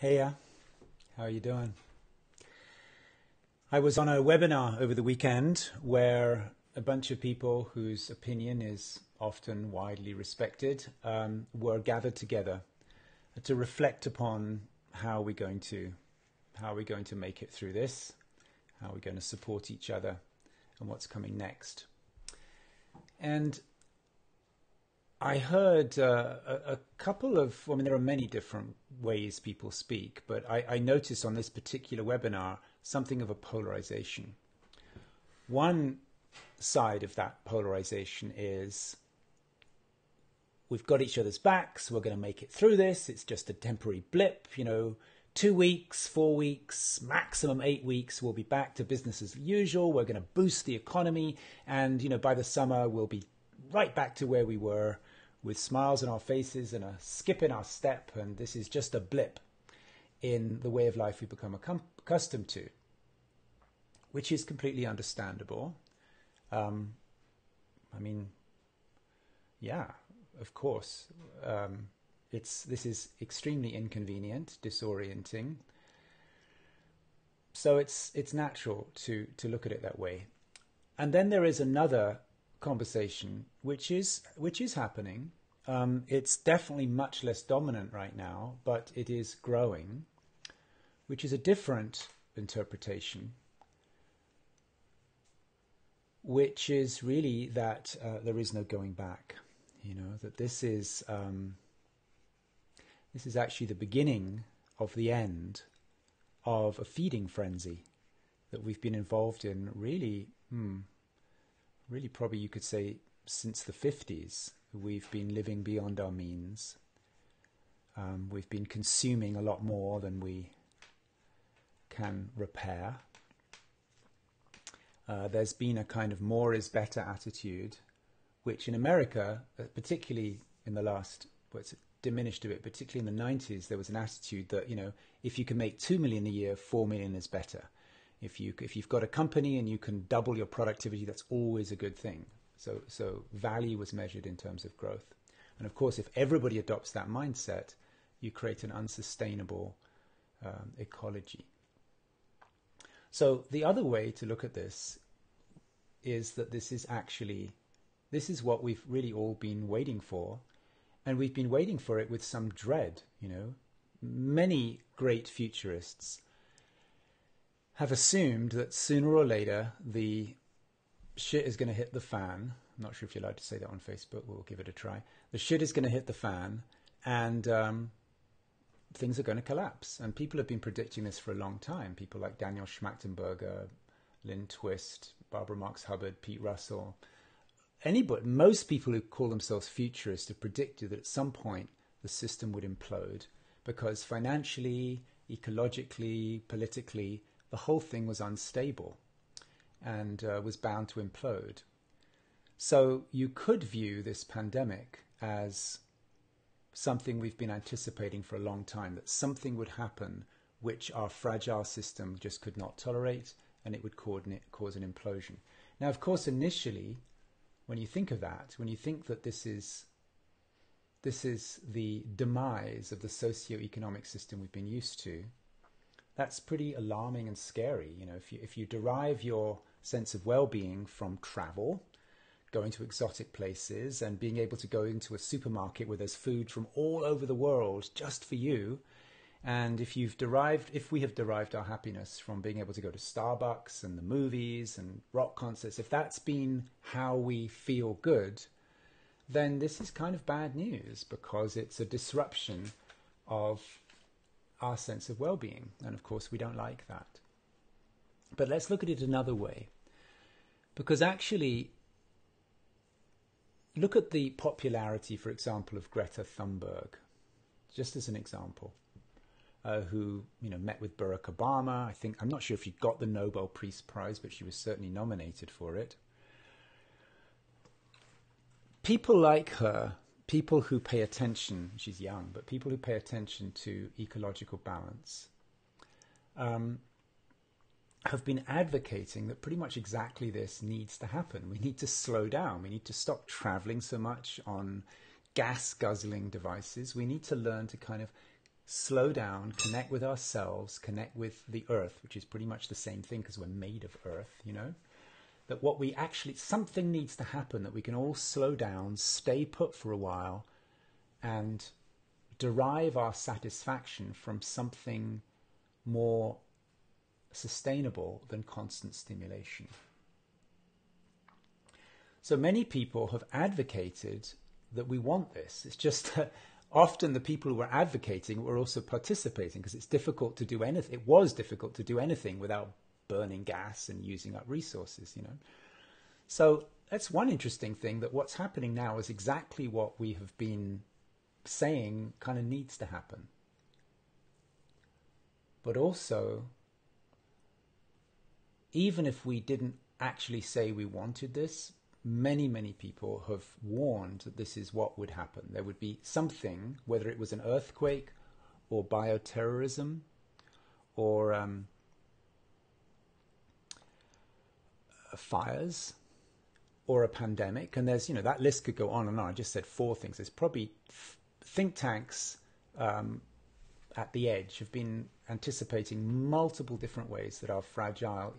Hey, how are you doing? I was on a webinar over the weekend where a bunch of people whose opinion is often widely respected were gathered together to reflect upon how we're going to make it through this, how we're going to support each other, and what's coming next. And I heard a couple of, I mean, there are many different ways people speak, but I noticed on this particular webinar something of a polarization. One side of that polarization is we've got each other's backs, we're going to make it through this, it's just a temporary blip, 2 weeks, 4 weeks, maximum 8 weeks, we'll be back to business as usual, we're going to boost the economy, and by the summer we'll be right back to where we were with smiles on our faces and a skip in our step, and this is just a blip in the way of life we've become accustomed to, which is completely understandable. Yeah, of course. This is extremely inconvenient, disorienting. So it's natural to look at it that way. And then there is another conversation which is happening. It's definitely much less dominant right now, but it is growing, which is a different interpretation, which is really that there is no going back. That this is actually the beginning of the end of a feeding frenzy that we've been involved in really probably you could say since the 50s. We've been living beyond our means. We've been consuming a lot more than we can repair. There's been a kind of more is better attitude, which in America, particularly in the last, it's diminished a bit, particularly in the 90s, there was an attitude that, if you can make 2 million a year, 4 million is better. If you've got a company and you can double your productivity, that's always a good thing. So value was measured in terms of growth. And of course, if everybody adopts that mindset, you create an unsustainable ecology. So the other way to look at this is that this is what we've really all been waiting for. And we've been waiting for it with some dread. Many great futurists have assumed that sooner or later the shit is going to hit the fan. I'm not sure if you're allowed to say that on Facebook. We'll give it a try. The shit is going to hit the fan, and things are going to collapse. And people have been predicting this for a long time. People like Daniel Schmachtenberger, Lynn Twist, Barbara Marx Hubbard, Pete Russell. Most people who call themselves futurists have predicted that at some point the system would implode because financially, ecologically, politically, the whole thing was unstable and was bound to implode. So you could view this pandemic as something we've been anticipating for a long time, that something would happen which our fragile system just could not tolerate, and it would cause an implosion. Now, of course, initially, when you think of that, when you think that this is the demise of the socio-economic system we've been used to, that's pretty alarming and scary. If you derive your sense of well-being from travel, going to exotic places, and being able to go into a supermarket where there's food from all over the world just for you, and if we have derived our happiness from being able to go to Starbucks and the movies and rock concerts, if that's been how we feel good, then this is kind of bad news because it's a disruption of our sense of well-being. And of course, we don't like that. But let's look at it another way. Because actually, look at the popularity, for example, of Greta Thunberg, just as an example. Who met with Barack Obama. I'm not sure if she got the Nobel Peace Prize, but she was certainly nominated for it. People like her, people who pay attention, she's young, but people who pay attention to ecological balance, have been advocating that pretty much exactly this needs to happen. We need to slow down. We need to stop traveling so much on gas guzzling devices. We need to learn to kind of slow down, connect with ourselves, connect with the earth, which is pretty much the same thing because we're made of earth, you know, that what we actually, something needs to happen, that we can all slow down, stay put for a while, and derive our satisfaction from something more sustainable than constant stimulation. So many people have advocated that we want this. It's just that often the people who are advocating were also participating, because it's difficult to do anything. It was difficult to do anything without burning gas and using up resources, you know. So that's one interesting thing, that what's happening now is exactly what we have been saying kind of needs to happen. But also, even if we didn't actually say we wanted this, many, many people have warned that this is what would happen. There would be something, whether it was an earthquake or bioterrorism or fires or a pandemic. And there's, you know, that list could go on and on. I just said 4 things. There's probably think tanks at the edge have been anticipating multiple different ways that our fragile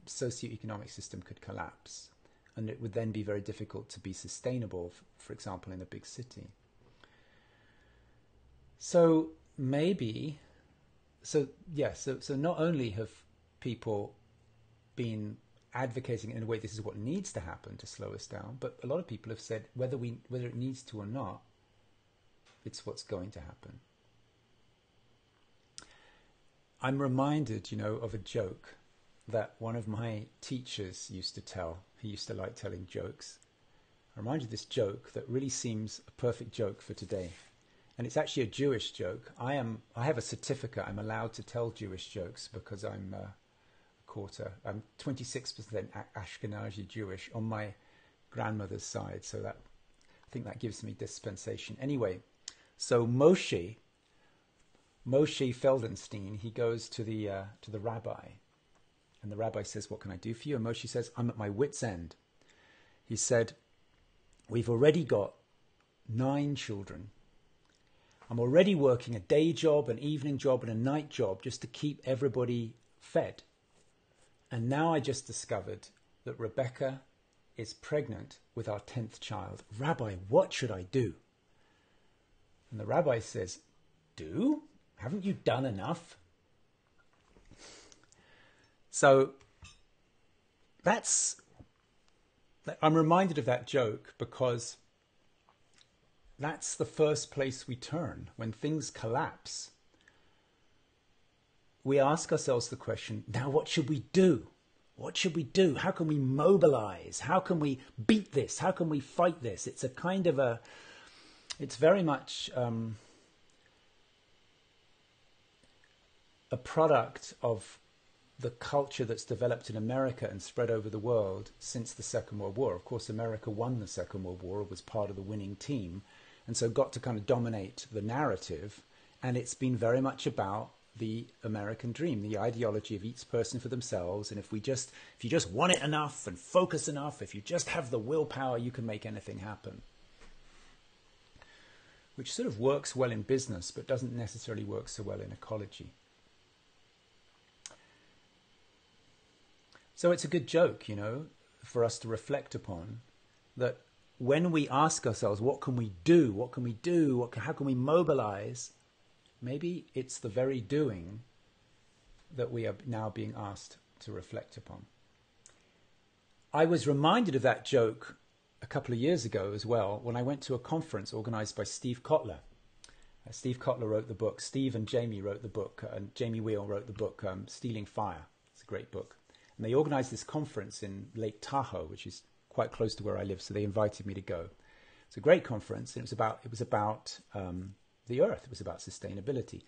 socioeconomic system could collapse. And it would then be very difficult to be sustainable, for example, in a big city. So maybe, so not only have people been advocating in a way this is what needs to happen to slow us down, but a lot of people have said whether it needs to or not, it's what's going to happen. I'm reminded, you know, of a joke that one of my teachers used to tell. He used to like telling jokes. I'm reminded of this joke that really seems a perfect joke for today. And it's actually a Jewish joke. I have a certificate. I'm allowed to tell Jewish jokes because I'm a quarter. I'm 26% Ashkenazi Jewish on my grandmother's side. So that, I think that gives me dispensation. Anyway, so Moshe Feldenstein, he goes to the rabbi. And the rabbi says, "What can I do for you?" And Moshe says, "I'm at my wit's end." He said, "We've already got 9 children. I'm already working a day job, an evening job, and a night job just to keep everybody fed. And now I just discovered that Rebecca is pregnant with our 10th child. Rabbi, what should I do?" And the rabbi says, "Do? Haven't you done enough?" So I'm reminded of that joke because that's the first place we turn. When things collapse, we ask ourselves the question, now what should we do? What should we do? How can we mobilize? How can we beat this? How can we fight this? It's a kind of it's very much a product of the culture that's developed in America and spread over the world since the Second World War. Of course, America won the Second World War, was part of the winning team, and so got to kind of dominate the narrative. And it's been very much about the American dream, the ideology of each person for themselves. And if you just want it enough and focus enough, if you just have the willpower, you can make anything happen. Which sort of works well in business, but doesn't necessarily work so well in ecology. So it's a good joke, you know, for us to reflect upon, that when we ask ourselves, what can we do? What can we do? How can we mobilize? Maybe it's the very doing that we are now being asked to reflect upon. I was reminded of that joke a couple of years ago as well when I went to a conference organized by Steve Kotler. Steve Kotler wrote the book. Steve and Jamie wrote the book. And Jamie Wheel wrote the book, Stealing Fire. It's a great book. And they organized this conference in Lake Tahoe, which is quite close to where I live. So they invited me to go. It's a great conference. And it was about the earth. It was about sustainability.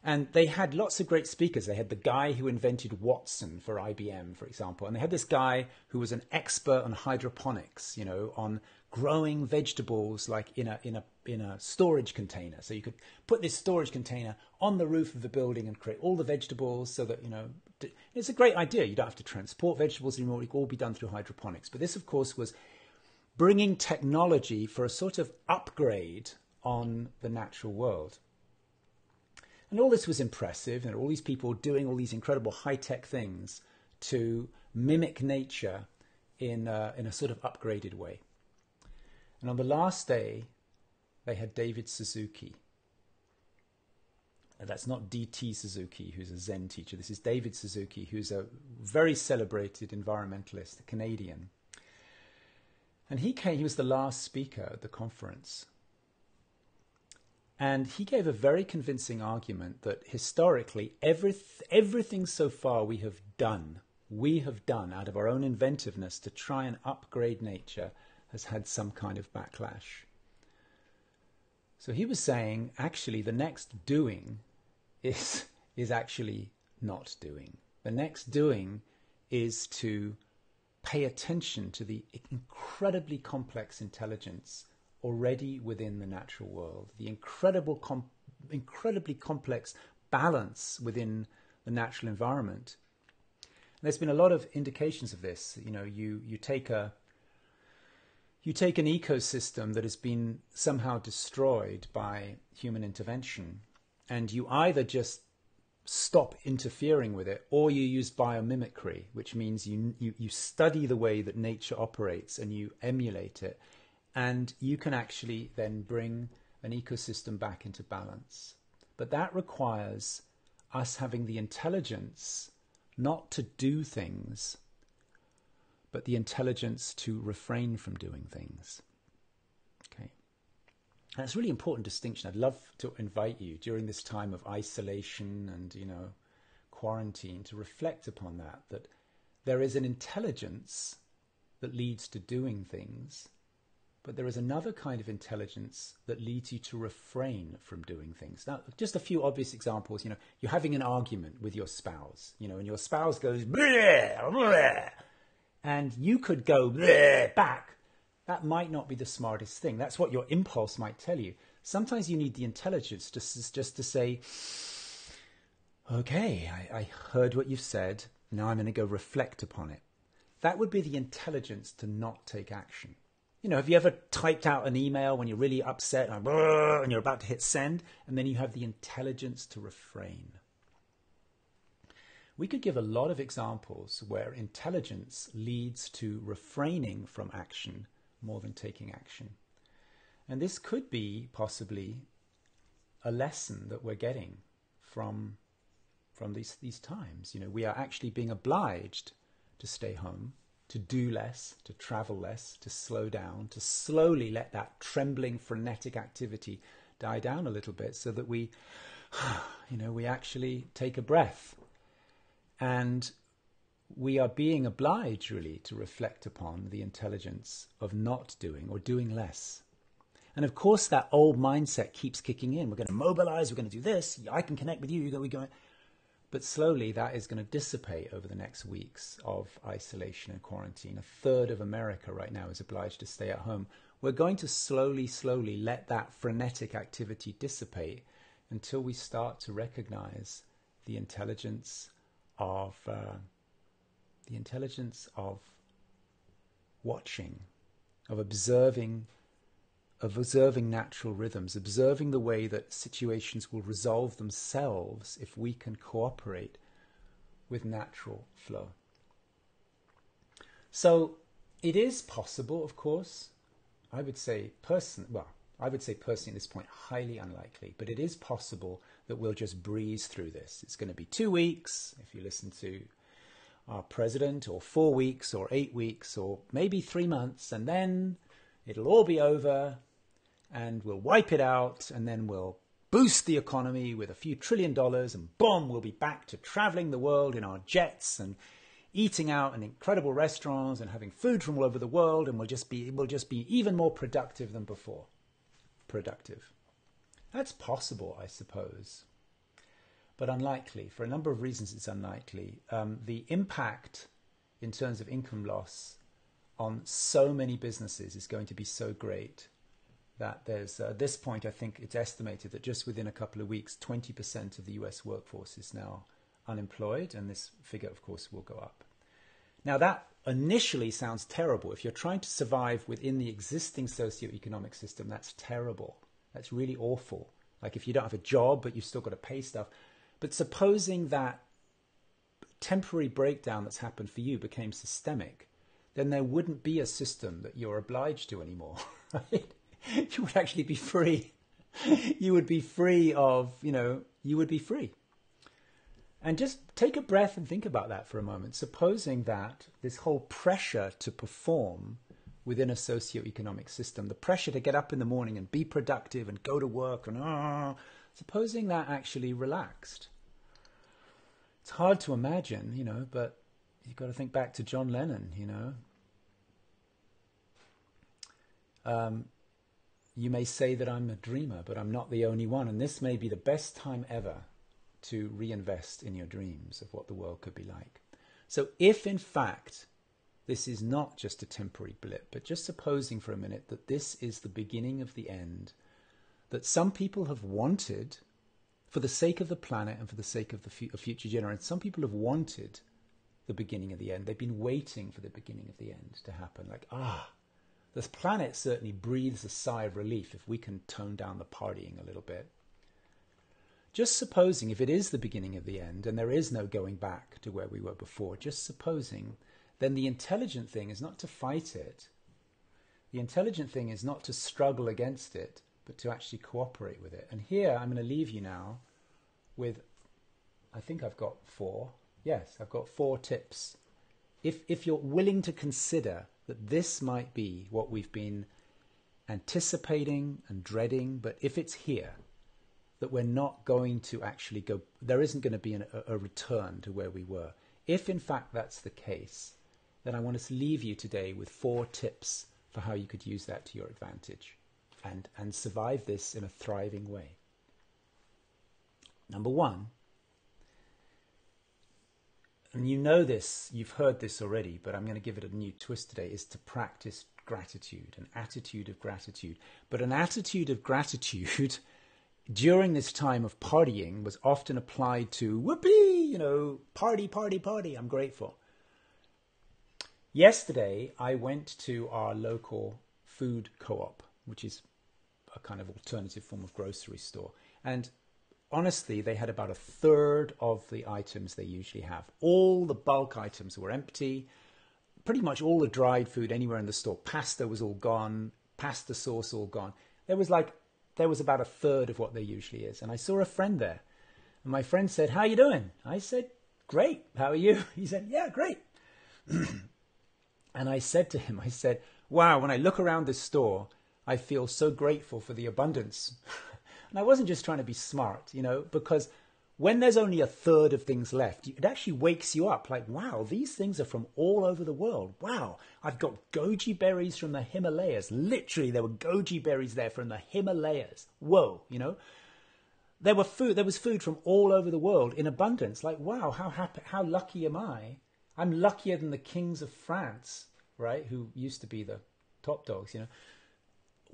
And they had lots of great speakers. They had the guy who invented Watson for IBM, for example. And they had this guy who was an expert on hydroponics, you know, on growing vegetables like in a storage container. So you could put this storage container on the roof of the building and create all the vegetables so that, you know, it's a great idea. You don't have to transport vegetables anymore. It can all be done through hydroponics. But this, of course, was bringing technology for a sort of upgrade on the natural world. And all this was impressive, and all these people doing all these incredible high-tech things to mimic nature in a sort of upgraded way. And on the last day, they had David Suzuki. And that's not D.T. Suzuki, who's a Zen teacher. This is David Suzuki, who's a very celebrated environmentalist, a Canadian. And he was the last speaker at the conference. And he gave a very convincing argument that historically, everything so far we have done out of our own inventiveness to try and upgrade nature has had some kind of backlash. So he was saying, actually, the next doing is actually not doing. The next doing is to pay attention to the incredibly complex intelligence already within the natural world, the incredibly complex balance within the natural environment. And there's been a lot of indications of this. You know, you take an ecosystem that has been somehow destroyed by human intervention, and you either just stop interfering with it, or you use biomimicry, which means you study the way that nature operates and you emulate it, and you can actually then bring an ecosystem back into balance. But that requires us having the intelligence not to do things, but the intelligence to refrain from doing things. Okay. And it's a really important distinction. I'd love to invite you during this time of isolation and, quarantine to reflect upon that there is an intelligence that leads to doing things, but there is another kind of intelligence that leads you to refrain from doing things. Now, just a few obvious examples. You're having an argument with your spouse, and your spouse goes, bleh, bleh, and you could go bleh, back. That might not be the smartest thing. That's what your impulse might tell you. Sometimes you need the intelligence just to say, okay, I heard what you've said. Now I'm going to go reflect upon it. That would be the intelligence to not take action. Have you ever typed out an email when you're really upset and you're about to hit send, and then you have the intelligence to refrain? We could give a lot of examples where intelligence leads to refraining from action more than taking action. And this could be possibly a lesson that we're getting from these times. We are actually being obliged to stay home, to do less, to travel less, to slow down, to slowly let that trembling, frenetic activity die down a little bit so that we actually take a breath. And we are being obliged really to reflect upon the intelligence of not doing or doing less. And of course, that old mindset keeps kicking in. We're going to mobilize, we're going to do this, I can connect with you, we're going. But slowly that is going to dissipate over the next weeks of isolation and quarantine. A third of America right now is obliged to stay at home. We're going to slowly let that frenetic activity dissipate until we start to recognize the intelligence of watching, of observing natural rhythms, observing the way that situations will resolve themselves if we can cooperate with natural flow. So it is possible, of course. I would say personally at this point, highly unlikely, but it is possible that we'll just breeze through this. It's going to be 2 weeks, if you listen to our president, or 4 weeks, or 8 weeks, or maybe 3 months, and then it'll all be over, and we'll wipe it out, and then we'll boost the economy with a few $1 trillion, and boom, we'll be back to traveling the world in our jets and eating out in incredible restaurants and having food from all over the world, and we'll just be even more productive than before. Productive. That's possible, I suppose, but unlikely. For a number of reasons, it's unlikely. The impact in terms of income loss on so many businesses is going to be so great that there's, at this point, I think it's estimated that just within a couple of weeks, 20% of the US workforce is now unemployed, and this figure, of course, will go up. Now, that initially sounds terrible. If you're trying to survive within the existing socioeconomic system, that's terrible. That's really awful. Like if you don't have a job, but you've still got to pay stuff. But supposing that temporary breakdown that's happened for you became systemic, then there wouldn't be a system that you're obliged to anymore. Right? You would actually be free. You would be free of, you would be free. And just take a breath and think about that for a moment. Supposing that this whole pressure to perform within a socio-economic system, the pressure to get up in the morning and be productive and go to work, and supposing that actually relaxed. It's hard to imagine, but you've got to think back to John Lennon, You may say that I'm a dreamer, but I'm not the only one. And this may be the best time ever to reinvest in your dreams of what the world could be like. So if, in fact, this is not just a temporary blip, but just supposing for a minute that this is the beginning of the end, that some people have wanted, for the sake of the planet and for the sake of the future generations, some people have wanted the beginning of the end. They've been waiting for the beginning of the end to happen. Like, this planet certainly breathes a sigh of relief if we can tone down the partying a little bit. Just supposing if it is the beginning of the end and there is no going back to where we were before, just supposing, then the intelligent thing is not to fight it. The intelligent thing is not to struggle against it, but to actually cooperate with it. And here I'm going to leave you now with, I think I've got 4. Yes, I've got 4 tips. If you're willing to consider that this might be what we've been anticipating and dreading, but if it's here, that we're not going to actually go, there isn't going to be a return to where we were. If in fact that's the case, then I want to leave you today with 4 tips for how you could use that to your advantage and survive this in a thriving way. Number 1, and you know this, you've heard this already, but I'm going to give it a new twist today, is to practice gratitude, an attitude of gratitude. But an attitude of gratitude during this time of partying was often applied to, whoopee, party, party, party, I'm grateful. Yesterday, I went to our local food co-op, which is a kind of alternative form of grocery store. And honestly, they had about a third of the items they usually have. All the bulk items were empty. Pretty much all the dried food anywhere in the store. Pasta was all gone. Pasta sauce all gone. There was about a third of what there usually is. And I saw a friend there. And my friend said, "How you doing?" I said, "Great. How are you?" He said, "Yeah, great." And I said to him, "Wow, when I look around this store, I feel so grateful for the abundance." And I wasn't just trying to be smart, because when there's only a third of things left, it actually wakes you up. Like, wow, these things are from all over the world. Wow, I've got goji berries from the Himalayas. Literally, there were goji berries there from the Himalayas. Whoa, there was food from all over the world in abundance. Like, wow, how lucky am I? I'm luckier than the kings of France, right? Who used to be the top dogs,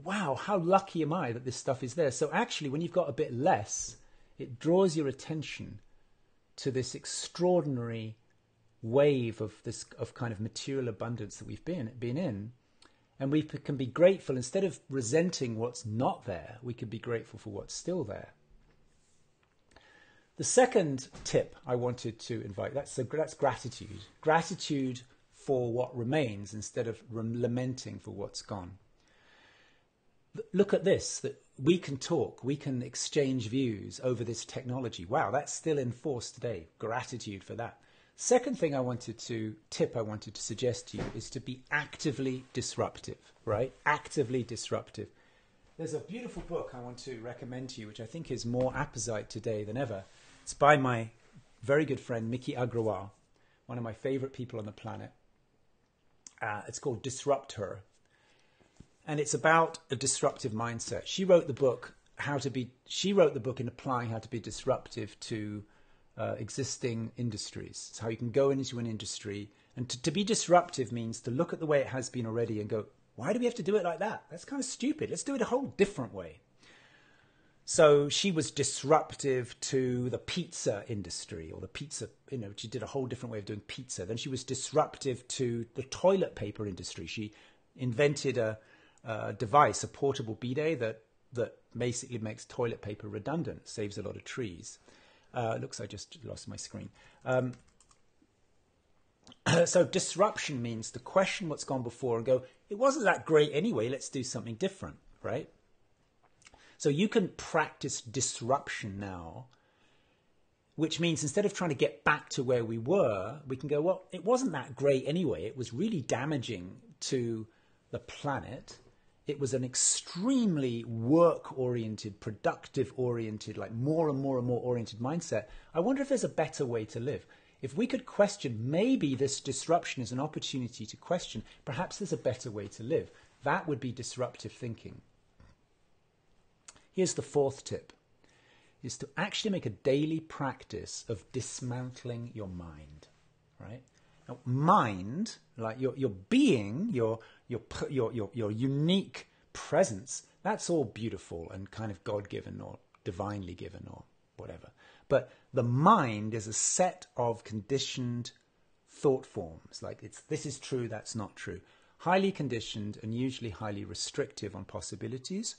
Wow, how lucky am I that this stuff is there? So actually, when you've got a bit less, it draws your attention to this extraordinary wave of kind of material abundance that we've been in. And we can be grateful. Instead of resenting what's not there, we can be grateful for what's still there. The second tip I wanted to invite, that's gratitude. Gratitude for what remains instead of lamenting for what's gone. Look at this, that we can talk, we can exchange views over this technology. Wow, that's still in force today. Gratitude for that. Second thing I wanted to suggest to you is to be actively disruptive, right? Actively disruptive. There's a beautiful book I want to recommend to you, which I think is more apposite today than ever. It's by my very good friend, Miki Agrawal, one of my favorite people on the planet. It's called Disrupt Her. And it's about a disruptive mindset. She wrote the book in applying how to be disruptive to existing industries. It's how you can go into an industry. And to be disruptive means to look at the way it has been already and go, why do we have to do it like that? That's kind of stupid. Let's do it a whole different way. So she was disruptive to the pizza industry, or the pizza, she did a whole different way of doing pizza. Then she was disruptive to the toilet paper industry. She invented a device, a portable bidet that that basically makes toilet paper redundant, saves a lot of trees. Looks like I just lost my screen. So disruption means to question what's gone before and go, it wasn't that great anyway, let's do something different, right? So you can practice disruption now, which means instead of trying to get back to where we were, we can go, well, it wasn't that great anyway. It was really damaging to the planet. It was an extremely work-oriented, productive-oriented, like more and more and more oriented mindset. I wonder if there's a better way to live. If we could question, maybe this disruption is an opportunity to question, perhaps there's a better way to live. That would be disruptive thinking. Here's the fourth tip, is to actually make a daily practice of dismantling your mind, right? Now, mind, like your being, your unique presence, that's all beautiful and kind of God-given or divinely given or whatever. But the mind is a set of conditioned thought forms. Like this is true, that's not true. Highly conditioned and usually highly restrictive on possibilities.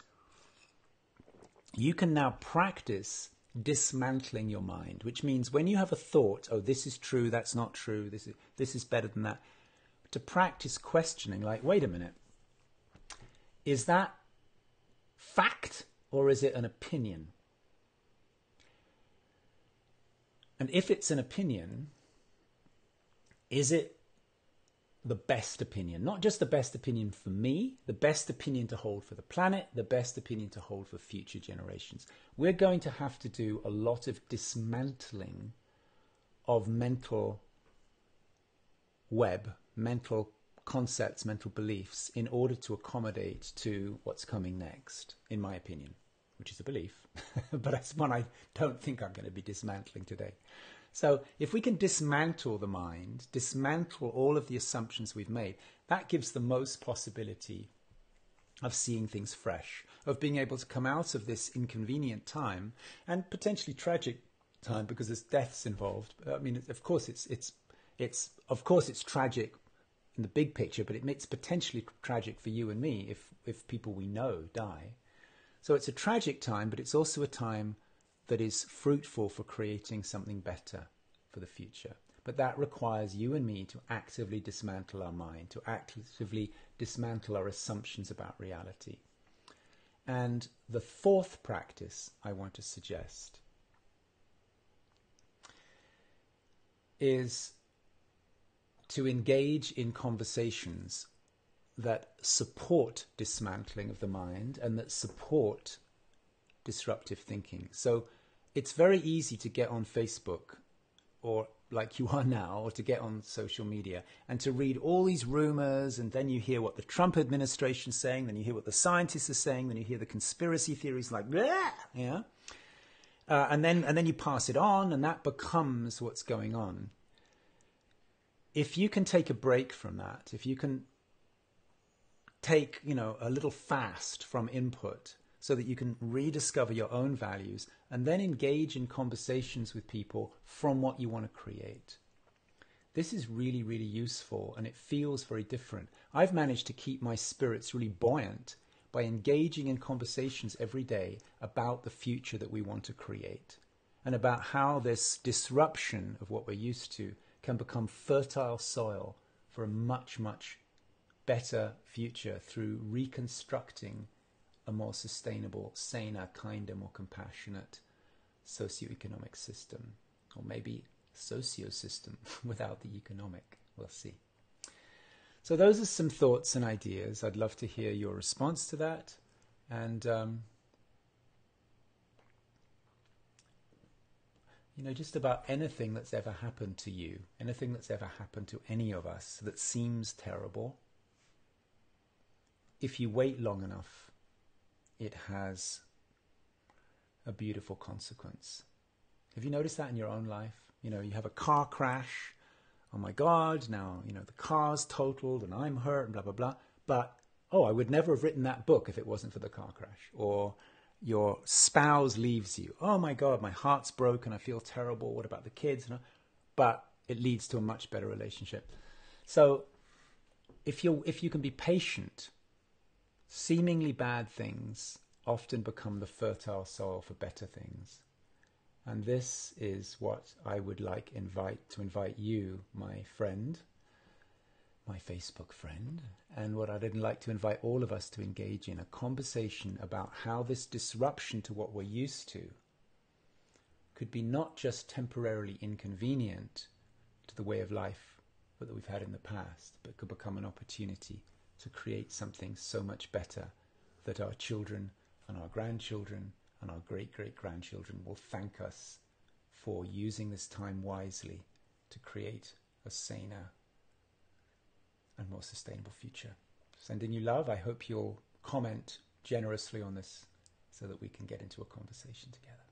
You can now practice dismantling your mind, which means when you have a thought, oh, this is true, that's not true, this is better than that, to practice questioning, like, wait a minute, is that fact or is it an opinion? And if it's an opinion, is it the best opinion? Not just the best opinion for me, the best opinion to hold for the planet, the best opinion to hold for future generations. We're going to have to do a lot of dismantling of mental web, mental concepts, mental beliefs in order to accommodate to what's coming next, in my opinion, which is a belief, but that's one I don't think I'm going to be dismantling today. So if we can dismantle the mind, dismantle all of the assumptions we've made, that gives the most possibility of seeing things fresh, of being able to come out of this inconvenient time and potentially tragic time because there's deaths involved. I mean, of course it's tragic in the big picture, but it's potentially tragic for you and me if people we know die. So it's a tragic time, but it's also a time that is fruitful for creating something better for the future. But that requires you and me to actively dismantle our mind, to actively dismantle our assumptions about reality. And the fourth practice I want to suggest is to engage in conversations that support dismantling of the mind and that support disruptive thinking. So it's very easy to get on Facebook, or like you are now, or to get on social media and to read all these rumors, and then you hear what the Trump administration is saying, then you hear what the scientists are saying, then you hear the conspiracy theories like, bleh, yeah, and then you pass it on, and that becomes what's going on. If you can take a break from that, if you can take, a little fast from input, so that you can rediscover your own values and then engage in conversations with people from what you want to create. This is really, really useful, and it feels very different. I've managed to keep my spirits really buoyant by engaging in conversations every day about the future that we want to create and about how this disruption of what we're used to can become fertile soil for a much, much better future through reconstructing a more sustainable, saner, kinder, more compassionate socioeconomic system, or maybe socio-system without the economic. We'll see. So those are some thoughts and ideas. I'd love to hear your response to that. And, just about anything that's ever happened to you, anything that's ever happened to any of us that seems terrible, if you wait long enough, it has a beautiful consequence. Have you noticed that in your own life? You have a car crash. Oh my God, now, the car's totaled and I'm hurt and blah, blah, blah. But, I would never have written that book if it wasn't for the car crash. Or your spouse leaves you. Oh my God, my heart's broken. I feel terrible. What about the kids? But it leads to a much better relationship. So if you can be patient, seemingly bad things often become the fertile soil for better things. And this is what I would like to invite you, my friend, my Facebook friend, and what I'd like to invite all of us to engage in, a conversation about how this disruption to what we're used to could be not just temporarily inconvenient to the way of life that we've had in the past, but could become an opportunity to create something so much better that our children and our grandchildren and our great-great-grandchildren will thank us for using this time wisely to create a saner and more sustainable future. Sending you love. I hope you'll comment generously on this so that we can get into a conversation together.